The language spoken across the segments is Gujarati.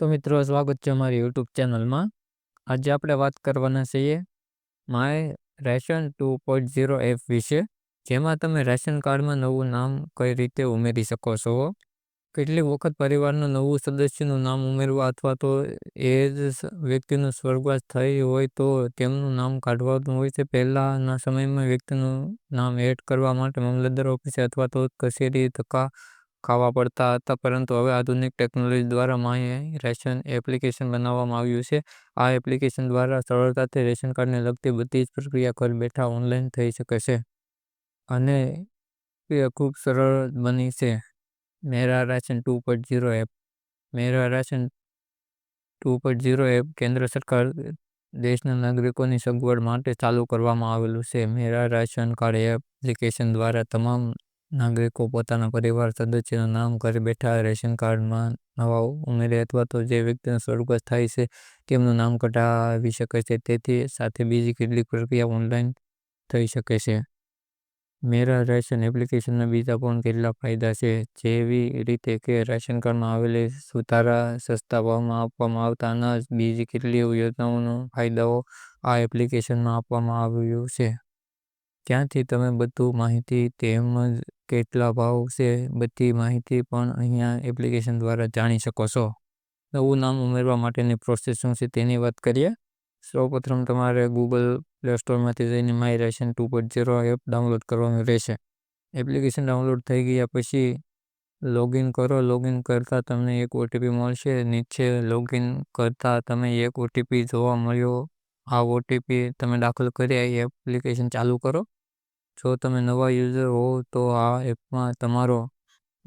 તો મિત્રો સ્વાગત છે અમારી યુટ્યુબ ચેનલમાં. આજે આપણે વાત કરવાના છીએ માય રેશન 2.0 એપ વિશે, જેમાં તમે રેશન કાર્ડમાં નવું નામ કઈ રીતે ઉમેરી શકો છો. કેટલીક વખત પરિવારનું નવું સદસ્યનું નામ ઉમેરવા અથવા તો એ જ વ્યક્તિનું સ્વર્ગવાસ થઈ હોય તો તેમનું નામ કાઢવાનું હોય છે. પહેલાંના સમયમાં વ્યક્તિનું નામ એડ કરવા માટે મામલતદાર ઓફિસે અથવા તો કચેરી ધક્કા ખાવા પડતા હતા, પરંતુ હવે આધુનિક ટેકનોલોજી દ્વારા માય રેશન એપ્લિકેશન બનાવવામાં આવ્યું છે. આ એપ્લિકેશન દ્વારા સરળતાથી રેશન કાર્ડને લગતી બધી જ પ્રક્રિયા ઘર બેઠા ઓનલાઈન થઈ શકે છે અને એ ખૂબ સરળ બની છે. મેરા રેશન 2.0 એપ. મેરા રેશન 2.0 એપ કેન્દ્ર સરકાર દેશના નાગરિકોની સગવડ માટે ચાલુ કરવામાં આવેલું છે. મેરા રેશન કાર્ડ એપ્લિકેશન દ્વારા તમામ નાગરિકો પોતાના પરિવાર સદસ્યનું નામ ઘરે બેઠા રેશન કાર્ડમાં નવા ઉમેરે અથવા તો જે વ્યક્તિનો સ્વર્ગવાસ થાય છે તેમનું નામ કઢાવી શકે છે. તેથી સાથે બીજી કેટલીક પ્રક્રિયા ઓનલાઈન થઈ શકે છે. મેરા રેશન એપ્લિકેશનના બીજા પણ કેટલાક ફાયદા છે, જેવી રીતે કે રેશન કાર્ડમાં આવેલી સુધારા, સસ્તા ભાવમાં આપવામાં આવતા અનાજ, બીજી કેટલીક યોજનાઓનો ફાયદાઓ આ એપ્લિકેશનમાં આપવામાં આવ્યું છે. ત્યાંથી તમે બધું માહિતી તેમજ કેટલા ભાવ છે બધી માહિતી પણ અહીંયા એપ્લિકેશન દ્વારા જાણી શકો છો. નવું નામ ઉમેરવા માટેની પ્રોસેસ શું છે તેની વાત કરીએ. સૌપ્રથમ તમારે ગૂગલ પ્લે સ્ટોરમાંથી જઈને માય રેશન 2.0 એપ ડાઉનલોડ કરવાનું રહેશે. એપ્લિકેશન ડાઉનલોડ થઈ ગયા પછી લોગિન કરો. લોગિન કરતાં તમને એક ઓટીપી મળશે. નીચે લોગિન કરતાં તમે એક ઓટીપી જોવા મળ્યો. આ ઓટીપી તમે દાખલ કરી એપ્લિકેશન ચાલુ કરો. જો તમે નવા યુઝર હો તો આ એપમાં તમારો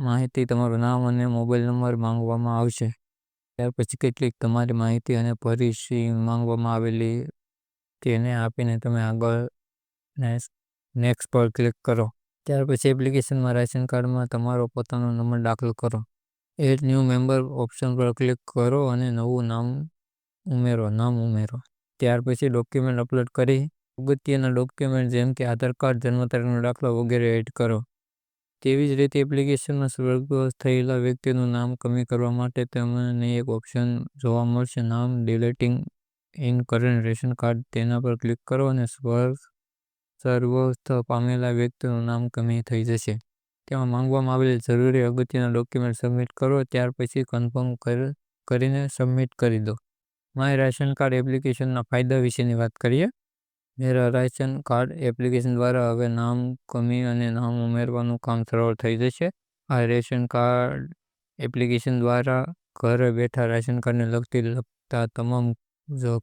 માહિતી, તમારું નામ અને મોબાઈલ નંબર માંગવામાં આવશે. ત્યાર પછી કેટલીક તમારી માહિતી અને પરિચય માંગવામાં આવેલી તેને આપીને તમે આગળ નેક્સ્ટ પર ક્લિક કરો. ત્યાર પછી એપ્લિકેશનમાં રેશન કાર્ડમાં તમારો પોતાનો નંબર દાખલ કરો. એડ ન્યૂ મેમ્બર ઓપ્શન પર ક્લિક કરો અને નવું નામ ઉમેરો. ત્યાર પછી ડોક્યુમેન્ટ અપલોડ કરી અગત્યના ડોક્યુમેન્ટ જેમ કે આધાર કાર્ડ, જન્મ તારીખનો દાખલો વગેરે એડ કરો. તેવી જ રીતે એપ્લિકેશનમાં સ્વર્ગવાસ થયેલા વ્યક્તિનું નામ કમી કરવા માટે તમને એક ઓપ્શન જોવા મળશે, નામ ડિલીટિંગ ઇન કરંટ રેશન કાર્ડ. તેના પર ક્લિક કરો અને સ્વર્ગવાસ પામેલા વ્યક્તિનું નામ કમી થઈ જશે. તેમાં માંગવામાં આવેલી જરૂરી અગત્યના ડોક્યુમેન્ટ સબમિટ કરો. ત્યાર પછી કન્ફર્મ કરીને સબમિટ કરી દો. માય રેશન કાર્ડ એપ્લિકેશનના ફાયદા વિશેની વાત કરીએ. મેરા રેશન કાર્ડ એપ્લિકેશન દ્વારા હવે નામ કમી અને નામ ઉમેરવાનું કામ સરળ થઈ જશે. આ રેશન કાર્ડ એપ્લિકેશન દ્વારા ઘરે બેઠા રેશન કાર્ડને લગતા તમામ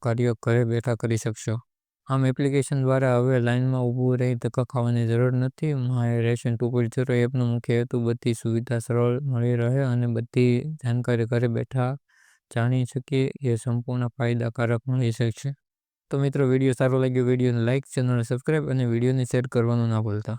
કાર્યો ઘરે બેઠા કરી શકશો. આમ એપ્લિકેશન દ્વારા હવે લાઇનમાં ઊભું રહી ધક્કા ખાવાની જરૂર નથી. માય રેશન 2.0 એપનો મુખ્ય હેતુ બધી સુવિધા સરળ મળી રહે અને બધી જાણકારી ઘરે બેઠા જાણી શકીએ એ સંપૂર્ણ ફાયદાકારક મળી શકશે. તો મિત્રો, વિડીયો સારો લાગ્યો વિડીયોને લાઇક, ચેનલને સબસ્ક્રાઈબ અને વિડીયોને શેર કરવાનું ના ભૂલતા.